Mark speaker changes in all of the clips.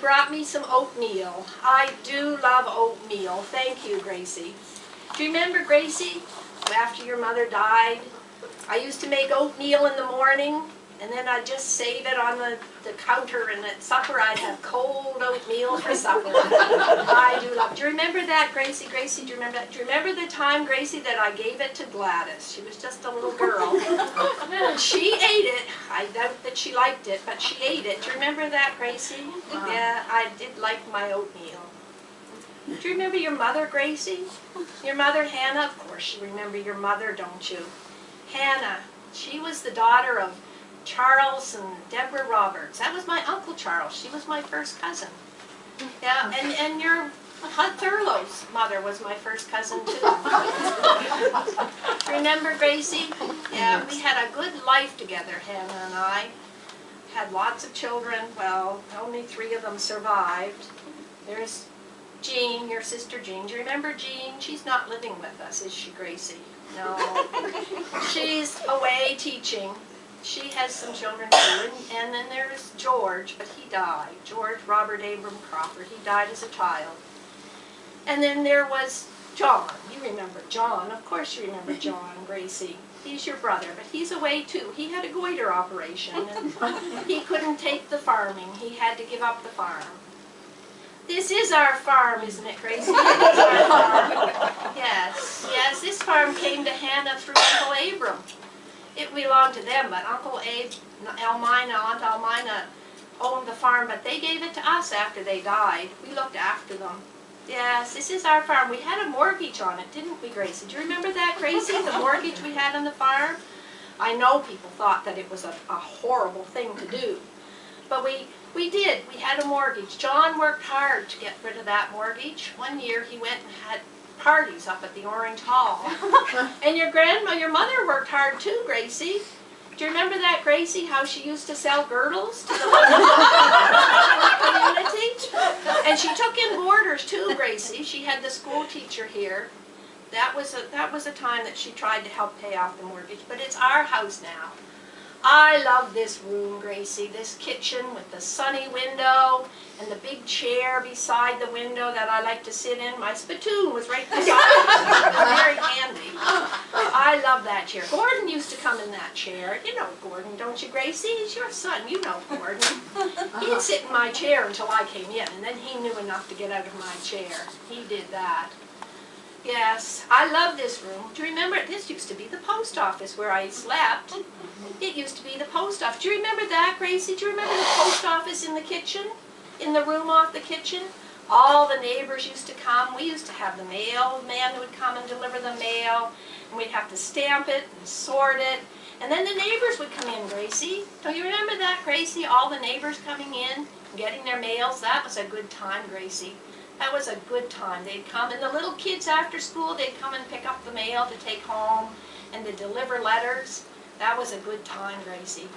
Speaker 1: brought me some oatmeal. I do love oatmeal. Thank you, Gracie. Do you remember, Gracie, after your mother died, I used to make oatmeal in the morning, and then I'd just save it on the counter, and at supper I'd have cold oatmeal for supper. I do love it. Do you remember that, Gracie? Gracie, do you remember that? Do you remember the time, Gracie, that I gave it to Gladys? She was just a little girl. And she ate it. I doubt that she liked it, but she ate it. Do you remember that, Gracie? Yeah, I did like my oatmeal. Do you remember your mother, Gracie? Your mother, Hannah? Of course you remember your mother, don't you? Hannah, she was the daughter of Charles and Deborah Roberts. That was my Uncle Charles. She was my first cousin. Yeah, and your Thurlow's mother was my first cousin too. Remember, Gracie? Yeah, we had a good life together, Hannah and I. Had lots of children. Well, only 3 of them survived. There's Jean, your sister Jean. Do you remember Jean? She's not living with us, is she, Gracie? No. She's away teaching. She has some children too, and then there's George, but he died. George Robert Abram Crawford. He died as a child. And then there was John. You remember John. Of course you remember John, Gracie. He's your brother, but he's away too. He had a goiter operation, and he couldn't take the farming. He had to give up the farm. This is our farm, isn't it, Gracie? It is our farm. Yes, yes, this farm came to Hannah through Uncle Abram. It belonged to them, but Uncle Abe, Aunt Elmina owned the farm, but they gave it to us after they died. We looked after them. Yes, this is our farm. We had a mortgage on it, didn't we, Gracie? Do you remember that, Gracie, the mortgage we had on the farm? I know people thought that it was a horrible thing to do, but we did. We had a mortgage. John worked hard to get rid of that mortgage. One year he went and had parties up at the Orange Hall. And your mother worked hard too, Gracie. Do you remember that, Gracie, how she used to sell girdles to the community? And she took in boarders too, Gracie. She had the school teacher here. That was a time that she tried to help pay off the mortgage, but it's our house now. I love this room, Gracie, this kitchen with the sunny window and the big chair beside the window that I like to sit in. My spittoon was right beside it. Very handy. I love that chair. Gordon used to come in that chair. You know Gordon, don't you, Gracie? He's your son. You know Gordon. He'd sit in my chair until I came in, and then he knew enough to get out of my chair. He did that. Yes, I love this room. Do you remember, this used to be the post office where I slept. It used to be the post office. Do you remember that, Gracie? Do you remember the post office in the kitchen? In the room off the kitchen? All the neighbors used to come. We used to have the mailman who would come and deliver the mail, and we'd have to stamp it and sort it. And then the neighbors would come in, Gracie. Don't you remember that, Gracie? All the neighbors coming in, getting their mails. That was a good time, Gracie. That was a good time. They'd come, and the little kids after school, they'd come and pick up the mail to take home and to deliver letters. That was a good time, Gracie.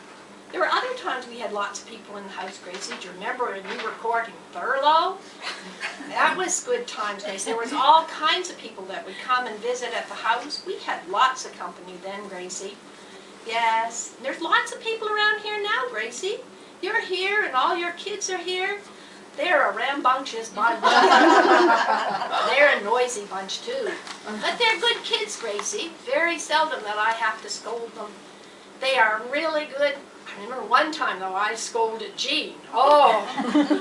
Speaker 1: There were other times we had lots of people in the house, Gracie. Do you remember when you were courting Thurlow? That was good times, Gracie. There was all kinds of people that would come and visit at the house. We had lots of company then, Gracie. Yes, there's lots of people around here now, Gracie. You're here and all your kids are here. They're a rambunctious bunch. They're a noisy bunch too. But they're good kids, Gracie. Very seldom that I have to scold them. They are really good. I remember one time though I scolded Jean. Oh,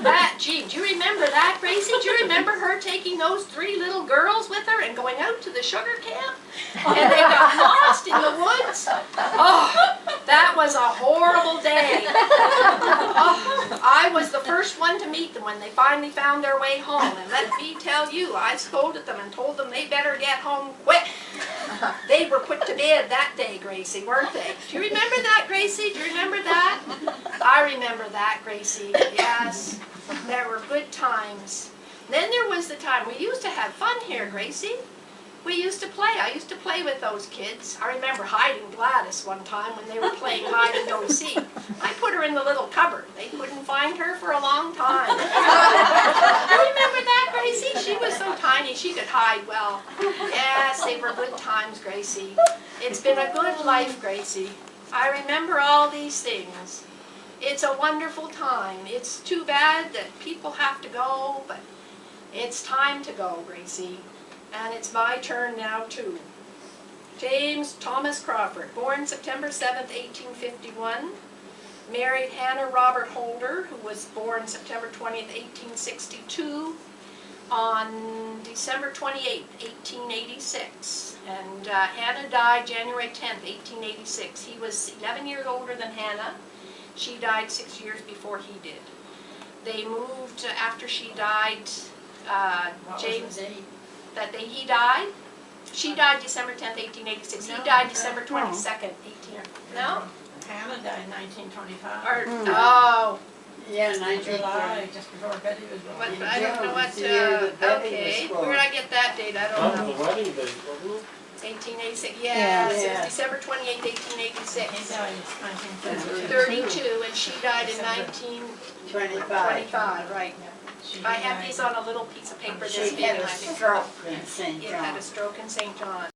Speaker 1: that Jean. Do you remember that, Gracie? Do you remember her taking those 3 little girls with her and going out to the sugar camp? And they got lost in the woods? Oh, that was a horrible day. Oh, I was the first one to meet them when they finally found their way home. And let me tell you, I scolded them and told them they better get home quick. They were put to bed that day, Gracie, weren't they? Do you remember that, Gracie? Do you remember that? I remember that, Gracie. Yes, there were good times. Then there was the time we used to have fun here, Gracie. We used to play. I used to play with those kids. I remember hiding Gladys one time when they were playing hide and go seek. I put her in the little cupboard. They couldn't find her for a long time. You remember that, Gracie? She was so tiny she could hide well. Yes, they were good times, Gracie. It's been a good life, Gracie. I remember all these things. It's a wonderful time. It's too bad that people have to go, but it's time to go, Gracie. And it's my turn now too. James Thomas Crawford, born September 7th, 1851. Married Hannah Robert Holder, who was born September 20th, 1862. On December 28th, 1886. And Hannah died January 10th, 1886. He was 11 years older than Hannah. She died 6 years before he did. They moved after she died. James, he died. She died December 10th, 1886. He died December 22nd, 18. No?
Speaker 2: Hannah died in 1925.
Speaker 1: Or, oh.
Speaker 3: Yeah,
Speaker 2: July, just before Betty was born.
Speaker 1: What, I don't know what, okay, where did I get that date? I don't know.
Speaker 4: The wedding date, wasn't it?
Speaker 1: 1886, yes, it
Speaker 3: Yeah.
Speaker 1: was December 28th, 1886.
Speaker 2: He died in 1932.
Speaker 1: 32, and she died in 1925, right. I have these on a little piece of paper this
Speaker 3: She
Speaker 1: big,
Speaker 3: had
Speaker 1: and
Speaker 3: a
Speaker 1: I think
Speaker 3: stroke in St.
Speaker 1: it had
Speaker 3: John.
Speaker 1: a stroke in St. John.